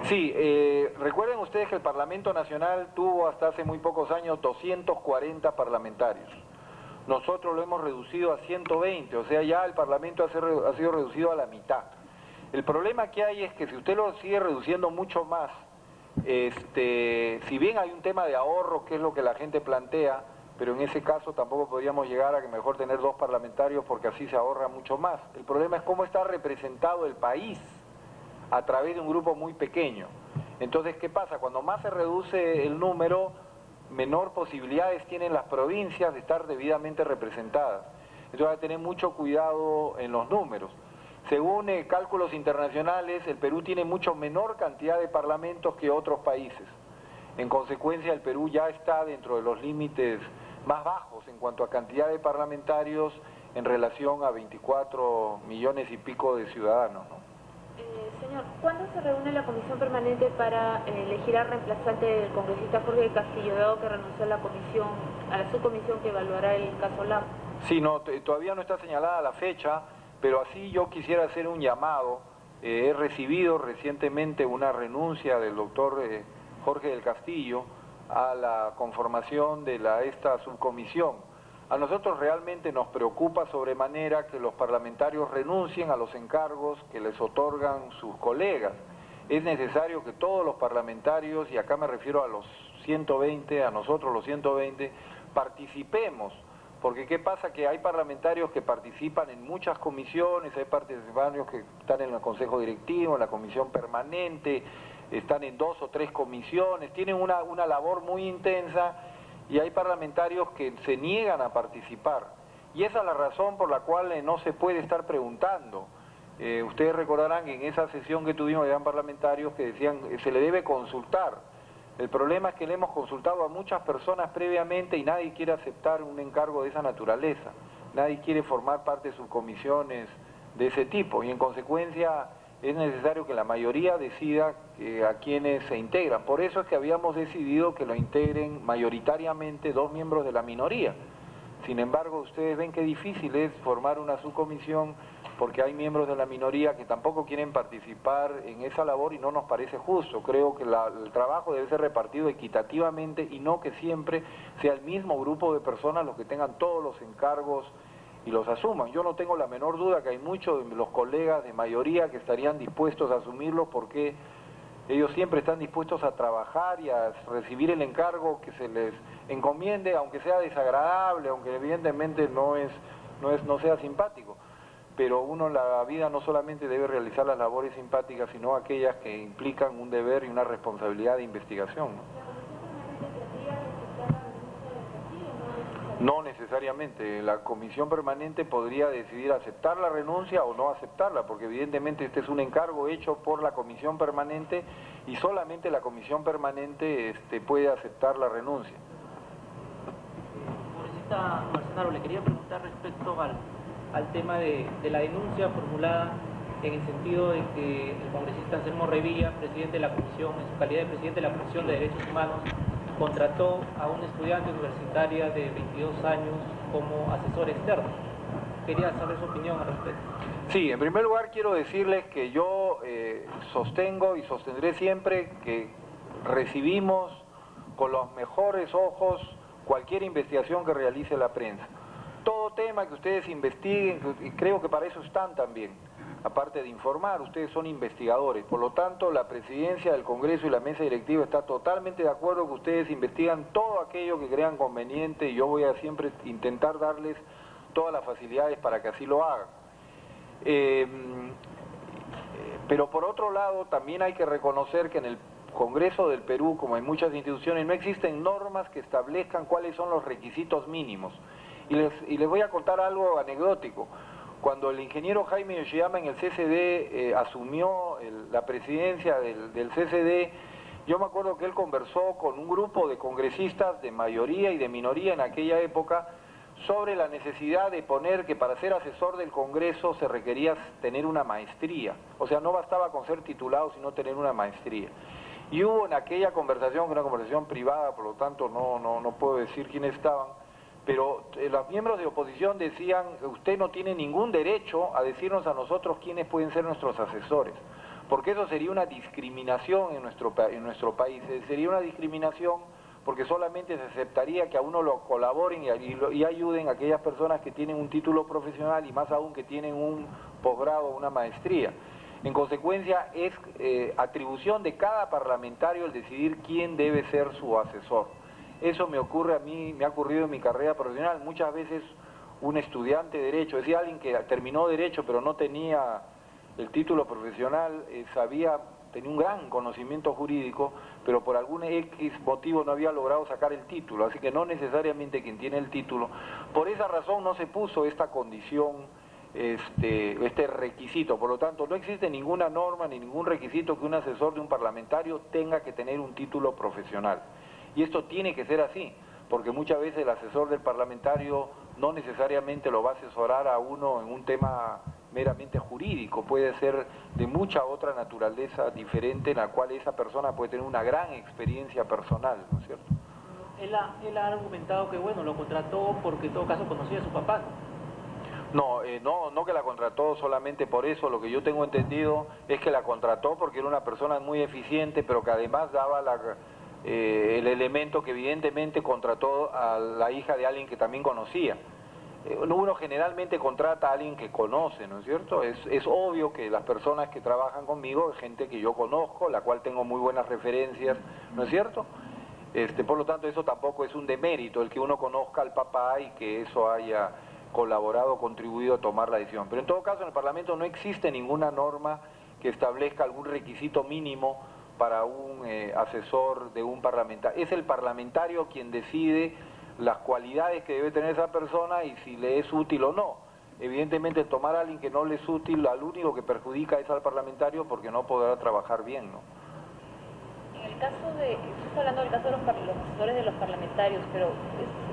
Sí, recuerden ustedes que el Parlamento Nacional tuvo hasta hace muy pocos años 240 parlamentarios. Nosotros lo hemos reducido a 120, o sea, ya el Parlamento ha sido reducido a la mitad. El problema que hay es que si usted lo sigue reduciendo mucho más, si bien hay un tema de ahorro, que es lo que la gente plantea, pero en ese caso tampoco podríamos llegar a que mejor tener 2 parlamentarios porque así se ahorra mucho más. El problema es cómo está representado el país a través de un grupo muy pequeño. Entonces, ¿qué pasa? Cuando más se reduce el número, menor posibilidades tienen las provincias de estar debidamente representadas. Entonces hay que tener mucho cuidado en los números. Según cálculos internacionales, el Perú tiene mucho menor cantidad de parlamentos que otros países. En consecuencia, el Perú ya está dentro de los límites más bajos en cuanto a cantidad de parlamentarios en relación a 24 millones y pico de ciudadanos, ¿no? Señor, ¿cuándo se reúne la comisión permanente para elegir al reemplazante del congresista Jorge Castillo, dado que renunció a la subcomisión que evaluará el caso LAM? Sí, no, todavía no está señalada la fecha, pero así yo quisiera hacer un llamado. He recibido recientemente una renuncia del doctor Jorge del Castillo a la conformación de esta subcomisión. A nosotros realmente nos preocupa sobremanera que los parlamentarios renuncien a los encargos que les otorgan sus colegas. Es necesario que todos los parlamentarios, y acá me refiero a los 120, a nosotros los 120, participemos. Porque ¿qué pasa? Que hay parlamentarios que participan en muchas comisiones, hay parlamentarios que están en el Consejo Directivo, en la Comisión Permanente, están en 2 o 3 comisiones, tienen una labor muy intensa y hay parlamentarios que se niegan a participar. Y esa es la razón por la cual no se puede estar preguntando. Ustedes recordarán que en esa sesión que tuvimos habían parlamentarios que decían se le debe consultar. El problema es que le hemos consultado a muchas personas previamente y nadie quiere aceptar un encargo de esa naturaleza. Nadie quiere formar parte de subcomisiones de ese tipo y en consecuencia es necesario que la mayoría decida a quienes se integran. Por eso es que habíamos decidido que lo integren mayoritariamente 2 miembros de la minoría. Sin embargo, ustedes ven qué difícil es formar una subcomisión porque hay miembros de la minoría que tampoco quieren participar en esa labor y no nos parece justo. Creo que el trabajo debe ser repartido equitativamente y no que siempre sea el mismo grupo de personas los que tengan todos los encargos y los asuman. Yo no tengo la menor duda que hay muchos de los colegas de mayoría que estarían dispuestos a asumirlo porque ellos siempre están dispuestos a trabajar y a recibir el encargo que se les encomiende, aunque sea desagradable, aunque evidentemente no sea simpático. Pero uno en la vida no solamente debe realizar las labores simpáticas, sino aquellas que implican un deber y una responsabilidad de investigación, ¿no? No necesariamente. La comisión permanente podría decidir aceptar la renuncia o no aceptarla, porque evidentemente este es un encargo hecho por la comisión permanente y solamente la comisión permanente puede aceptar la renuncia. Congresista Marcenaro, le quería preguntar respecto al tema de la denuncia formulada en el sentido de que el congresista Anselmo Revilla, presidente de la comisión, en su calidad de presidente de la Comisión de Derechos Humanos, contrató a una estudiante universitaria de 22 años como asesor externo. Quería saber su opinión al respecto. Sí, en primer lugar quiero decirles que yo sostengo y sostendré siempre que recibimos con los mejores ojos cualquier investigación que realice la prensa. Todo tema que ustedes investiguen, y creo que para eso están también, aparte de informar, ustedes son investigadores, por lo tanto la presidencia del Congreso y la mesa directiva está totalmente de acuerdo que ustedes investigan todo aquello que crean conveniente y yo voy a siempre intentar darles todas las facilidades para que así lo hagan. Pero por otro lado también hay que reconocer que en el Congreso del Perú, como en muchas instituciones, no existen normas que establezcan cuáles son los requisitos mínimos. Y les voy a contar algo anecdótico. Cuando el ingeniero Jaime Yoshiyama en el CCD asumió la presidencia del CCD, yo me acuerdo que él conversó con un grupo de congresistas de mayoría y de minoría en aquella época sobre la necesidad de poner que para ser asesor del Congreso se requería tener una maestría. O sea, no bastaba con ser titulado, sino tener una maestría. Y hubo en aquella conversación, una conversación privada, por lo tanto no puedo decir quiénes estaban, pero los miembros de oposición decían, usted no tiene ningún derecho a decirnos a nosotros quiénes pueden ser nuestros asesores, porque eso sería una discriminación en nuestro país, sería una discriminación porque solamente se aceptaría que a uno lo colaboren y ayuden a aquellas personas que tienen un título profesional y más aún que tienen un posgrado o una maestría. En consecuencia, es atribución de cada parlamentario el decidir quién debe ser su asesor. Eso me ocurre a mí, me ha ocurrido en mi carrera profesional. Muchas veces un estudiante de Derecho, es decir, alguien que terminó Derecho pero no tenía el título profesional, tenía un gran conocimiento jurídico, pero por algún X motivo no había logrado sacar el título, así que no necesariamente quien tiene el título. Por esa razón no se puso esta condición, este requisito. Por lo tanto, no existe ninguna norma ni ningún requisito que un asesor de un parlamentario tenga que tener un título profesional. Y esto tiene que ser así, porque muchas veces el asesor del parlamentario no necesariamente lo va a asesorar a uno en un tema meramente jurídico, puede ser de mucha otra naturaleza diferente en la cual esa persona puede tener una gran experiencia personal, ¿no es cierto? Él ha argumentado que, bueno, lo contrató porque en todo caso conocía a su papá. No que la contrató solamente por eso. Lo que yo tengo entendido es que la contrató porque era una persona muy eficiente, pero que además daba el elemento que evidentemente contrató a la hija de alguien que también conocía. Uno generalmente contrata a alguien que conoce, ¿no es cierto? Es obvio que las personas que trabajan conmigo es gente que yo conozco, la cual tengo muy buenas referencias, ¿no es cierto? Por lo tanto, eso tampoco es un demérito, el que uno conozca al papá y que eso haya colaborado, contribuido a tomar la decisión. Pero en todo caso, en el Parlamento no existe ninguna norma que establezca algún requisito mínimo para un asesor de un parlamentario. Es el parlamentario quien decide las cualidades que debe tener esa persona y si le es útil o no. Evidentemente, tomar a alguien que no le es útil, al único que perjudica es al parlamentario porque no podrá trabajar bien, ¿no? En el caso de, estoy hablando del caso de los asesores de los parlamentarios, pero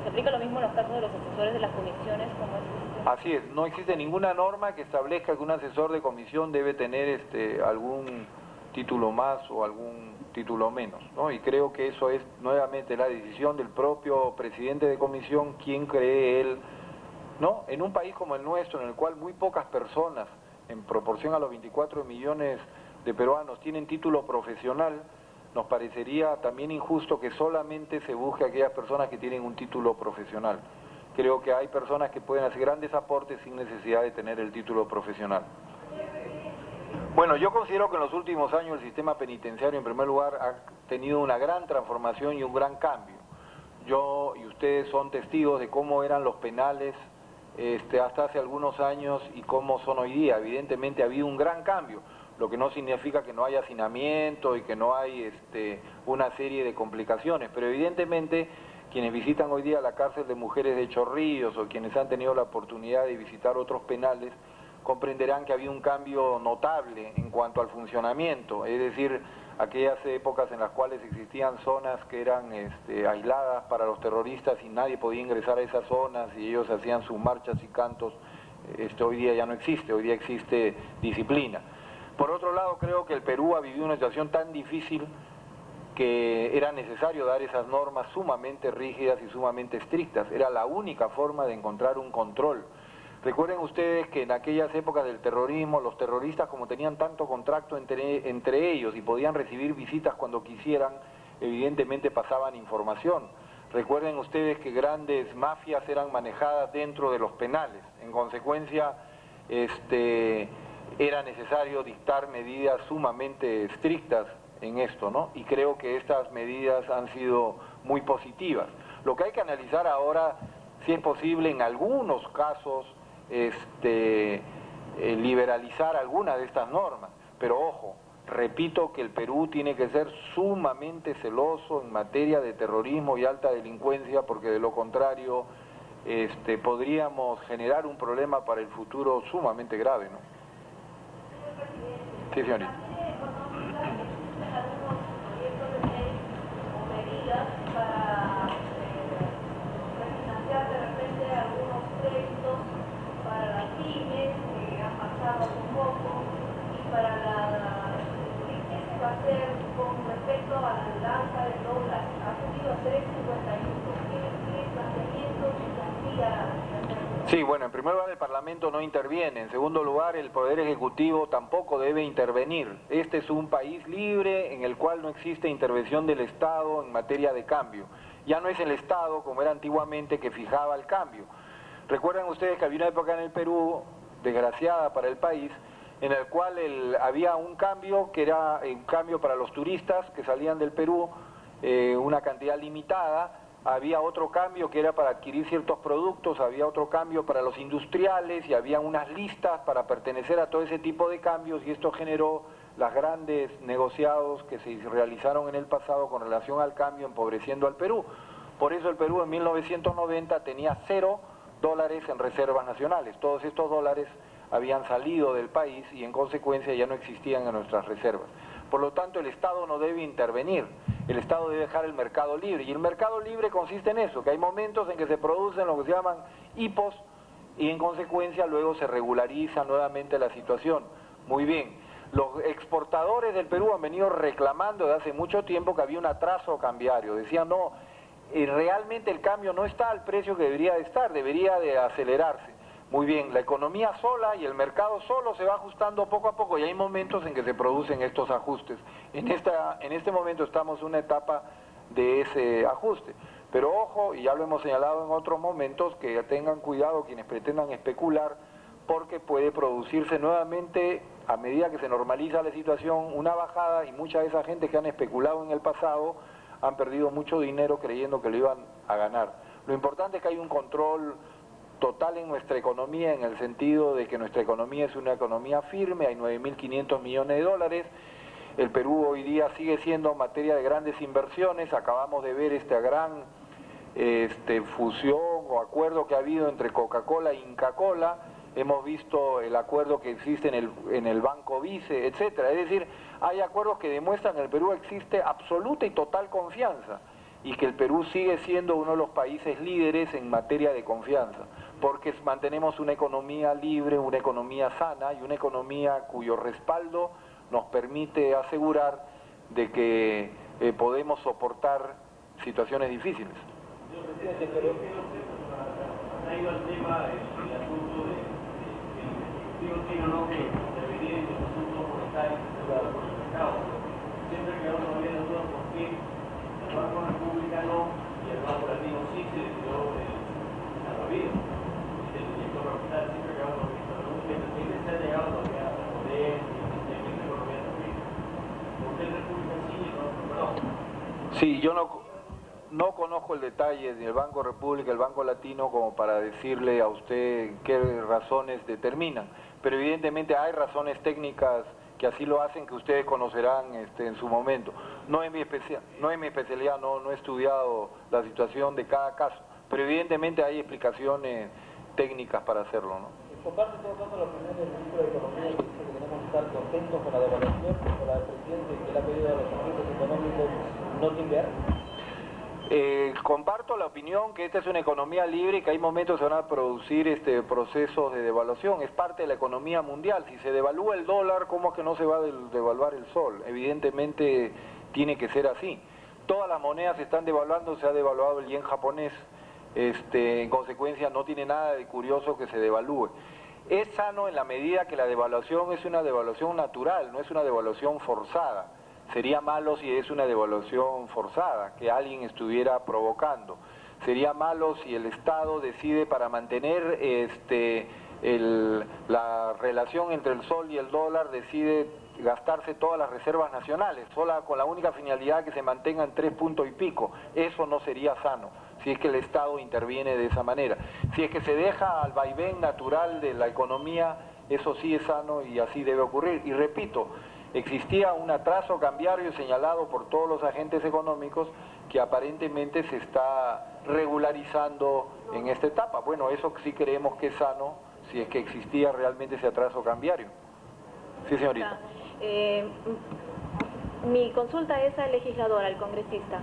¿se aplica lo mismo en los casos de los asesores de las comisiones como es? Así es, no existe ninguna norma que establezca que un asesor de comisión debe tener algún título más o algún título menos, ¿no? Y creo que eso es nuevamente la decisión del propio presidente de comisión, quien cree él, ¿no? En un país como el nuestro, en el cual muy pocas personas, en proporción a los 24 millones de peruanos, tienen título profesional, nos parecería también injusto que solamente se busque a aquellas personas que tienen un título profesional. Creo que hay personas que pueden hacer grandes aportes sin necesidad de tener el título profesional. Bueno, yo considero que en los últimos años el sistema penitenciario, en primer lugar, ha tenido una gran transformación y un gran cambio. Yo y ustedes son testigos de cómo eran los penales hasta hace algunos años y cómo son hoy día. Evidentemente ha habido un gran cambio, lo que no significa que no haya hacinamiento y que no hay una serie de complicaciones, pero evidentemente quienes visitan hoy día la cárcel de mujeres de Chorrillos o quienes han tenido la oportunidad de visitar otros penales comprenderán que ha habido un cambio notable en cuanto al funcionamiento, es decir, aquellas épocas en las cuales existían zonas que eran aisladas para los terroristas y nadie podía ingresar a esas zonas y ellos hacían sus marchas y cantos, hoy día ya no existe, hoy día existe disciplina. Por otro lado, creo que el Perú ha vivido una situación tan difícil que era necesario dar esas normas sumamente rígidas y sumamente estrictas, era la única forma de encontrar un control. Recuerden ustedes que en aquellas épocas del terrorismo, los terroristas, como tenían tanto contacto entre ellos y podían recibir visitas cuando quisieran, evidentemente pasaban información. Recuerden ustedes que grandes mafias eran manejadas dentro de los penales. En consecuencia, era necesario dictar medidas sumamente estrictas en esto, ¿no? Y creo que estas medidas han sido muy positivas. Lo que hay que analizar ahora, si es posible en algunos casos, liberalizar alguna de estas normas, pero ojo, repito que el Perú tiene que ser sumamente celoso en materia de terrorismo y alta delincuencia, porque de lo contrario podríamos generar un problema para el futuro sumamente grave, ¿no? Sí, señorita. Para refinanciar de repente algunos créditos para las pymes que han pasado un poco y para ¿qué se va a hacer con respecto a la alza del dólar? Ha subido a 3.51. ¿Qué planteamientos tendría? Sí, bueno, en primer lugar el Parlamento no interviene, en segundo lugar el Poder Ejecutivo tampoco debe intervenir. Este es un país libre en el cual no existe intervención del Estado en materia de cambio. Ya no es el Estado, como era antiguamente, que fijaba el cambio. Recuerdan ustedes que había una época en el Perú, desgraciada para el país, en el cual había un cambio que era un cambio para los turistas que salían del Perú, una cantidad limitada. Había otro cambio que era para adquirir ciertos productos, había otro cambio para los industriales y había unas listas para pertenecer a todo ese tipo de cambios y esto generó las grandes negociados que se realizaron en el pasado con relación al cambio, empobreciendo al Perú. Por eso el Perú en 1990 tenía $0 en reservas nacionales. Todos estos dólares habían salido del país y en consecuencia ya no existían en nuestras reservas. Por lo tanto, el Estado no debe intervenir, el Estado debe dejar el mercado libre. Y el mercado libre consiste en eso, que hay momentos en que se producen lo que se llaman hipos y en consecuencia luego se regulariza nuevamente la situación. Muy bien, los exportadores del Perú han venido reclamando desde hace mucho tiempo que había un atraso cambiario. Decían, no, realmente el cambio no está al precio que debería de estar, debería de acelerarse. Muy bien, la economía sola y el mercado solo se va ajustando poco a poco y hay momentos en que se producen estos ajustes. En este momento estamos en una etapa de ese ajuste. Pero ojo, y ya lo hemos señalado en otros momentos, que tengan cuidado quienes pretendan especular, porque puede producirse nuevamente, a medida que se normaliza la situación, una bajada y mucha de esa gente que han especulado en el pasado han perdido mucho dinero creyendo que lo iban a ganar. Lo importante es que hay un control total en nuestra economía, en el sentido de que nuestra economía es una economía firme, hay 9.500 millones de dólares, El Perú hoy día sigue siendo materia de grandes inversiones. Acabamos de ver esta gran fusión o acuerdo que ha habido entre Coca-Cola e Inca-Cola. Hemos visto el acuerdo que existe en el Banco Vice, etcétera. Es decir, hay acuerdos que demuestran que en el Perú existe absoluta y total confianza y que el Perú sigue siendo uno de los países líderes en materia de confianza, porque mantenemos una economía libre, una economía sana y una economía cuyo respaldo nos permite asegurar de que podemos soportar situaciones difíciles. Señor presidente, pero ha ido al tema el asunto de chino, ¿no?, que intervenir en los asuntos monetarios regulados por el mercado. Siempre que uno viene duda por qué el Banco Republicano y el Banco Latino sí se dio la vida. El director capital siempre que uno viene se ha llegado todavía a poder y en la economía también. ¿Por qué el República sí y no? Sí, yo no conozco el detalle del Banco República y el Banco Latino como para decirle a usted qué razones determinan, pero evidentemente hay razones técnicas que así lo hacen, que ustedes conocerán en su momento. No es mi especialidad, no he estudiado la situación de cada caso, pero evidentemente hay explicaciones técnicas para hacerlo, ¿no? Comparte en todo caso la opinión del ministro de Economía, que dice que tenemos que estar contentos con la devaluación, con la del presidente, que le ha pedido a los agentes económicos no timber. Comparto la opinión que esta es una economía libre y que hay momentos que se van a producir procesos de devaluación. Es parte de la economía mundial. Si se devalúa el dólar, ¿cómo es que no se va a devaluar el sol? Evidentemente tiene que ser así. Todas las monedas se están devaluando, se ha devaluado el yen japonés. En consecuencia no tiene nada de curioso que se devalúe. Es sano en la medida que la devaluación es una devaluación natural, no es una devaluación forzada. Sería malo si es una devaluación forzada, que alguien estuviera provocando. Sería malo si el Estado decide, para mantener la relación entre el sol y el dólar, decide gastarse todas las reservas nacionales, con la única finalidad que se mantengan 3 puntos y pico. Eso no sería sano, si es que el Estado interviene de esa manera. Si es que se deja al vaivén natural de la economía, eso sí es sano y así debe ocurrir. Y repito, existía un atraso cambiario señalado por todos los agentes económicos que aparentemente se está regularizando en esta etapa. Bueno, eso sí creemos que es sano, si es que existía realmente ese atraso cambiario. Sí, señorita. Mi consulta es al legislador, al congresista,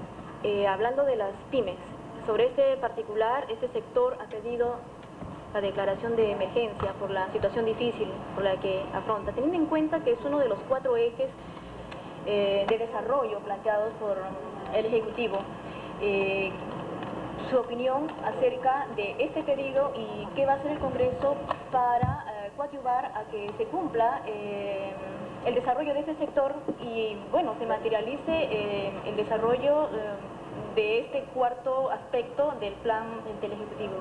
hablando de las pymes. Sobre este particular, este sector ha pedido la declaración de emergencia por la situación difícil por la que afronta, teniendo en cuenta que es uno de los 4 ejes de desarrollo planteados por el Ejecutivo. Su opinión acerca de este pedido y qué va a hacer el Congreso para coadyuvar a que se cumpla el desarrollo de este sector y, bueno, se materialice el desarrollo de este 4º aspecto del plan del Ejecutivo.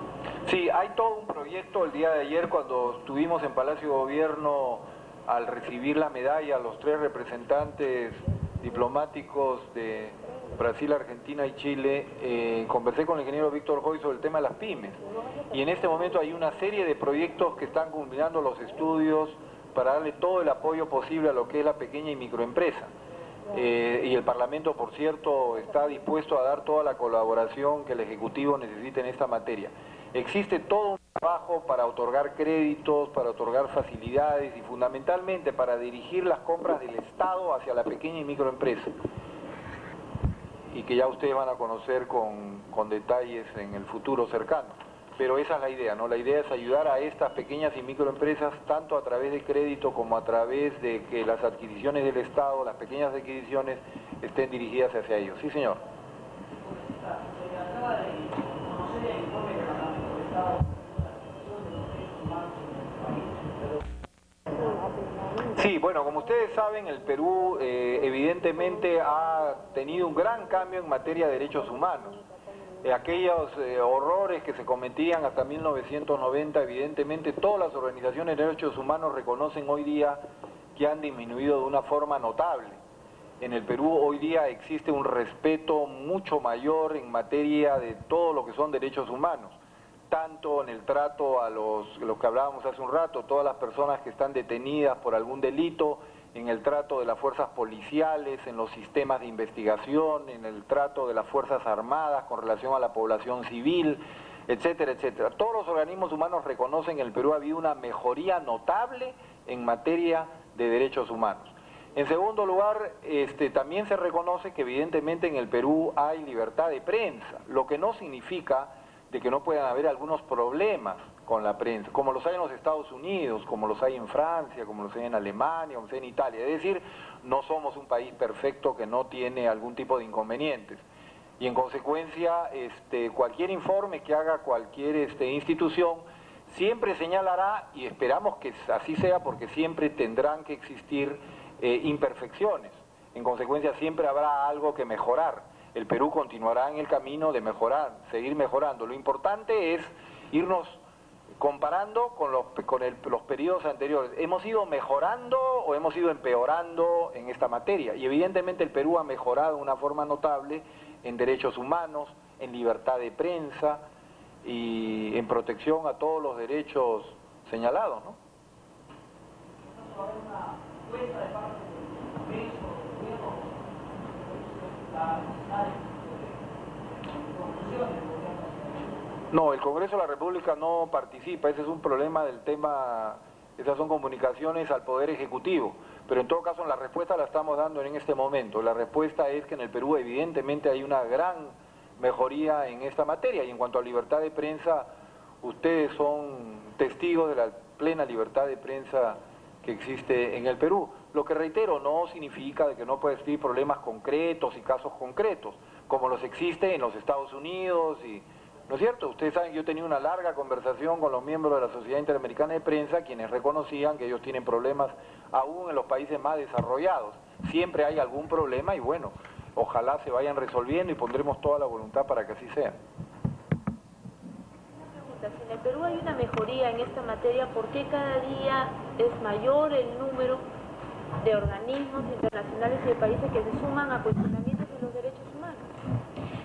Sí, hay todo un proyecto. El día de ayer, cuando estuvimos en Palacio de Gobierno, al recibir la medalla, los 3 representantes diplomáticos de Brasil, Argentina y Chile, conversé con el ingeniero Víctor Hoy sobre el tema de las pymes. Y en este momento hay una serie de proyectos que están culminando los estudios para darle todo el apoyo posible a lo que es la pequeña y microempresa. Y el Parlamento, por cierto, está dispuesto a dar toda la colaboración que el Ejecutivo necesite en esta materia. Existe todo un trabajo para otorgar créditos, para otorgar facilidades y fundamentalmente para dirigir las compras del Estado hacia la pequeña y microempresa. Y que ya ustedes van a conocer con detalles en el futuro cercano. Pero esa es la idea, ¿no? La idea es ayudar a estas pequeñas y microempresas tanto a través de crédito como a través de que las adquisiciones del Estado, las pequeñas adquisiciones, estén dirigidas hacia ellos. Sí, señor. Se acaba de conocer el informe del Parlamento de Estado sobre la situación de los derechos humanos en el país. Sí, bueno, como ustedes saben, el Perú evidentemente ha tenido un gran cambio en materia de derechos humanos. Aquellos horrores que se cometían hasta 1990, evidentemente todas las organizaciones de derechos humanos reconocen hoy día que han disminuido de una forma notable. En el Perú hoy día existe un respeto mucho mayor en materia de todo lo que son derechos humanos, tanto en el trato a lo que hablábamos hace un rato, todas las personas que están detenidas por algún delito, en el trato de las fuerzas policiales, en los sistemas de investigación, en el trato de las Fuerzas Armadas con relación a la población civil, etcétera, etcétera. Todos los organismos humanos reconocen que en el Perú ha habido una mejoría notable en materia de derechos humanos. En segundo lugar, también se reconoce que evidentemente en el Perú hay libertad de prensa, lo que no significa de que no puedan haber algunos problemas con la prensa, como los hay en los Estados Unidos, como los hay en Francia, como los hay en Alemania, como los hay en Italia. Es decir, no somos un país perfecto que no tiene algún tipo de inconvenientes. Y en consecuencia, cualquier informe que haga cualquier institución siempre señalará, y esperamos que así sea porque siempre tendrán que existir imperfecciones. En consecuencia, siempre habrá algo que mejorar. El Perú continuará en el camino de mejorar, seguir mejorando. Lo importante es irnos comparando con los periodos anteriores. ¿Hemos ido mejorando o hemos ido empeorando en esta materia? Y evidentemente el Perú ha mejorado de una forma notable en derechos humanos, en libertad de prensa y en protección a todos los derechos señalados, ¿no? No, el Congreso de la República no participa, ese es un problema del tema, esas son comunicaciones al Poder Ejecutivo, pero en todo caso la respuesta la estamos dando en este momento. La respuesta es que en el Perú evidentemente hay una gran mejoría en esta materia, y en cuanto a libertad de prensa, ustedes son testigos de la plena libertad de prensa que existe en el Perú. Lo que reitero, no significa de que no pueda existir problemas concretos y casos concretos, como los existe en los Estados Unidos, y ¿no es cierto? Ustedes saben que yo he tenido una larga conversación con los miembros de la Sociedad Interamericana de Prensa, quienes reconocían que ellos tienen problemas aún en los países más desarrollados. Siempre hay algún problema y bueno, ojalá se vayan resolviendo y pondremos toda la voluntad para que así sea. Si en el Perú hay una mejoría en esta materia, ¿por qué cada día es mayor el número de organismos internacionales y de países que se suman a cuestionamientos de los derechos humanos?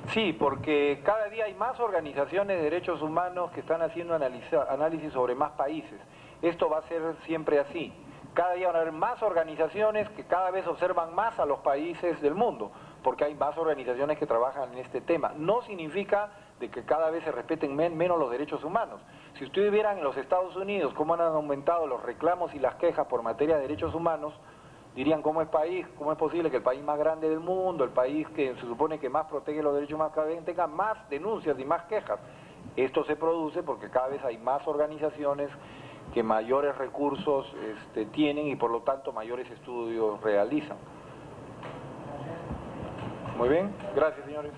Sí, porque cada día hay más organizaciones de derechos humanos que están haciendo análisis sobre más países. Esto va a ser siempre así. Cada día van a haber más organizaciones que cada vez observan más a los países del mundo, porque hay más organizaciones que trabajan en este tema. No significa de que cada vez se respeten menos los derechos humanos. Si ustedes vieran en los Estados Unidos cómo han aumentado los reclamos y las quejas por materia de derechos humanos, dirían, ¿cómo es posible que el país más grande del mundo, el país que se supone que más protege los derechos humanos, cada vez tenga más denuncias y más quejas? Esto se produce porque cada vez hay más organizaciones que mayores recursos tienen y por lo tanto mayores estudios realizan. Muy bien, gracias señores.